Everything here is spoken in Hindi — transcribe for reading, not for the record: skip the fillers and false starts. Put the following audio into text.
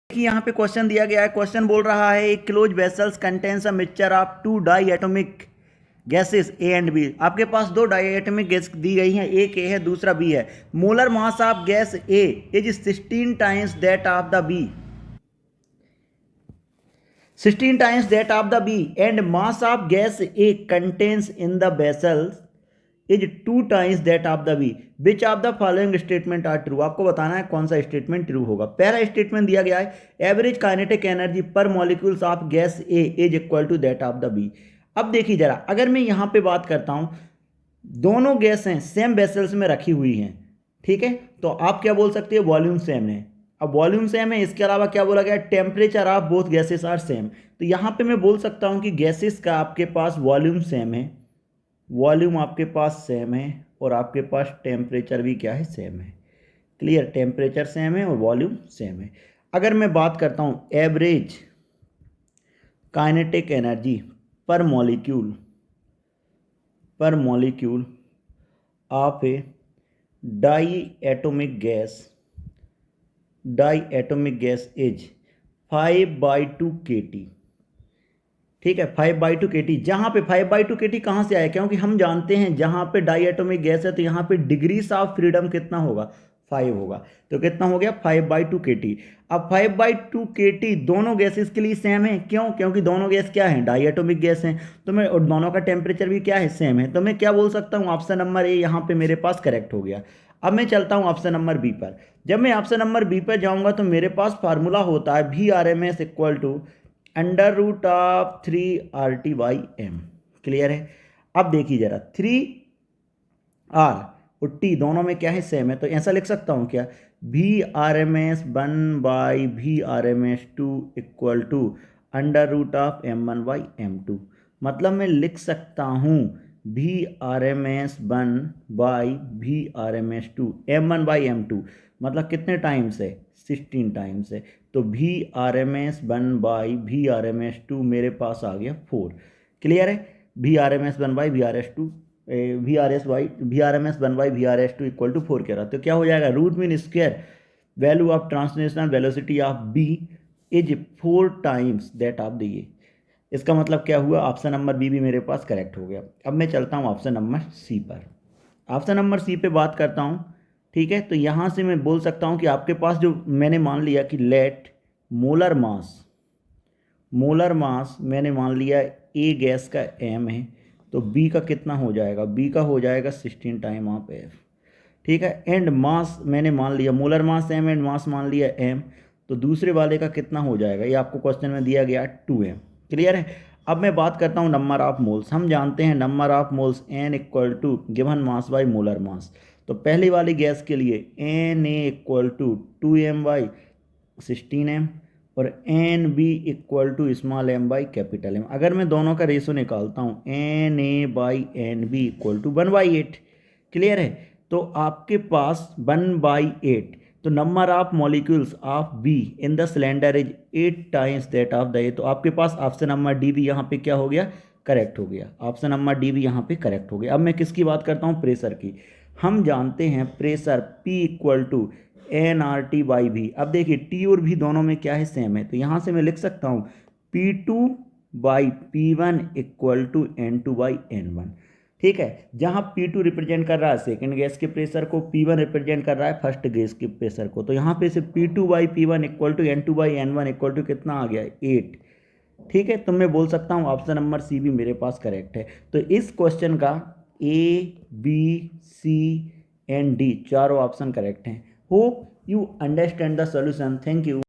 देखिए यहाँ पे क्वेश्चन दिया गया है। क्वेश्चन बोल रहा है एक close vessels contains a mixture of two diatomic gases A and B. आपके पास दो डाई एटॉमिक गैस दी गई हैं, एक ए है दूसरा बी है। Molar mass of gas A is 16 times that of the B, 16 times that of the B, and mass of gas A contains in the vessels is 2 times that of the B. Which of the following statement are true? आपको बताना है कौन सा स्टेटमेंट ट्रू होगा। पहला स्टेटमेंट दिया गया है average kinetic energy per molecules of gas A is equal to that of the B. अब देखिए जरा, अगर मैं यहाँ पे बात करता हूँ, दोनों गैस हैं सेम वेसल्स में रखी हुई हैं, ठीक है, तो आप क्या बोल सकते हैं, वॉल्यूम सेम है। अब वॉल्यूम सेम है, इसके अलावा क्या बोला गया, temperature of both gases are same. तो यहाँ पे मैं बोल सकता हूँ कि गैसेस का आपके पास वॉल्यूम सेम है, वॉल्यूम आपके पास सेम है, और आपके पास टेम्परेचर भी क्या है, सेम है। क्लियर, टेम्परेचर सेम है और वॉल्यूम सेम है। अगर मैं बात करता हूँ average kinetic energy per molecule of a diatomic gas is 5/2 kT। ठीक है, 5/2 kT। जहाँ पे 5/2 kT कहाँ से आया, क्योंकि हम जानते हैं जहाँ पे डाई एटॉमिक गैस है तो यहाँ पे डिग्रीज ऑफ फ्रीडम कितना होगा, 5 होगा। तो कितना हो गया, 5/2 kT। अब 5/2 kT दोनों गैसेस के लिए सेम है, क्यों, क्योंकि दोनों गैस क्या है, डाई एटॉमिक गैस हैं। तो मैं, और दोनों का टेम्परेचर भी क्या है, सेम है। तो मैं क्या बोल सकता हूँ, ऑप्शन नंबर ए यहाँ पे मेरे पास करेक्ट हो गया। अब मैं चलता हूँ ऑप्शन नंबर बी पर। जब मैं ऑप्शन नंबर बी पर जाऊँगा तो मेरे पास फार्मूला होता है VRMS equal to √3RT/m। Clear है। अब देखिए जरा, 3R और T दोनों में क्या है, सेम है। तो ऐसा लिख सकता हूँ क्या, VRMS1/VRMS2 इक्वल टू √M1/M2। मतलब मैं लिख सकता हूँ VRMS1/VRMS2 M1/M2, मतलब कितने टाइम्स है, 16 टाइम्स है। तो VRMS1/VRMS2 मेरे पास आ गया 4। क्लियर है, VRMS1/VRS2 VRMS1/VRS2 इक्वल टू 4 कह रहा। तो क्या हो जाएगा, root mean square value of translational velocity of B is 4 times that of the A. इसका मतलब क्या हुआ, ऑप्शन नंबर बी भी मेरे पास करेक्ट हो गया। अब मैं चलता हूँ ऑप्शन नंबर सी पर। ऑप्शन नंबर सी पे बात करता हूँ, ठीक है। तो यहाँ से मैं बोल सकता हूँ कि आपके पास जो मैंने मान लिया कि लेट मोलर मास मैंने मान लिया ए गैस का एम है, तो बी का कितना हो जाएगा, बी का हो जाएगा 16 टाइम ऑफ एफ। ठीक है, एंड मास मैंने मान लिया, molar mass M and mass मान लिया एम, तो दूसरे वाले का कितना हो जाएगा, ये आपको क्वेश्चन में दिया गया 2m। क्लियर है। अब मैं बात करता हूँ नंबर ऑफ मोल्स। हम जानते हैं number of moles n equal to given mass by molar mass. तो पहली वाली गैस के लिए Na इक्वल टू 2m/16m और NB equal to small m by capital M। अगर मैं दोनों का रेशो निकालता हूँ Na/NB इक्वल टू 1/8। क्लियर है। तो आपके पास 1/8, तो number of molecules of be in the cylinder is 8 times that of the ए। तो आपके पास ऑप्शन नंबर डी भी यहाँ पे क्या हो गया, करेक्ट हो गया। ऑप्शन नंबर डी भी यहाँ पे करेक्ट हो गया। अब मैं किसकी बात करता हूँ, प्रेशर की। हम जानते हैं pressure P equal to NRT/V। अब देखिए टी और भी दोनों में क्या है, सेम है। तो यहाँ से मैं लिख सकता हूँ P2/P1 इक्वल टू N2/N1। ठीक है, जहाँ P2 रिप्रेजेंट कर रहा है सेकेंड गैस के प्रेशर को, P1 रिप्रेजेंट कर रहा है फर्स्ट गैस के प्रेशर को। तो यहाँ पे से P2/P1 equal to N2/N1 equal to कितना आ गया, 8। ठीक है, तो मैं बोल सकता हूँ ऑप्शन नंबर सी भी मेरे पास करेक्ट है। तो इस क्वेश्चन का A, B, C and D चारों ऑप्शन करेक्ट हैं। Hope you understand the solution. Thank you.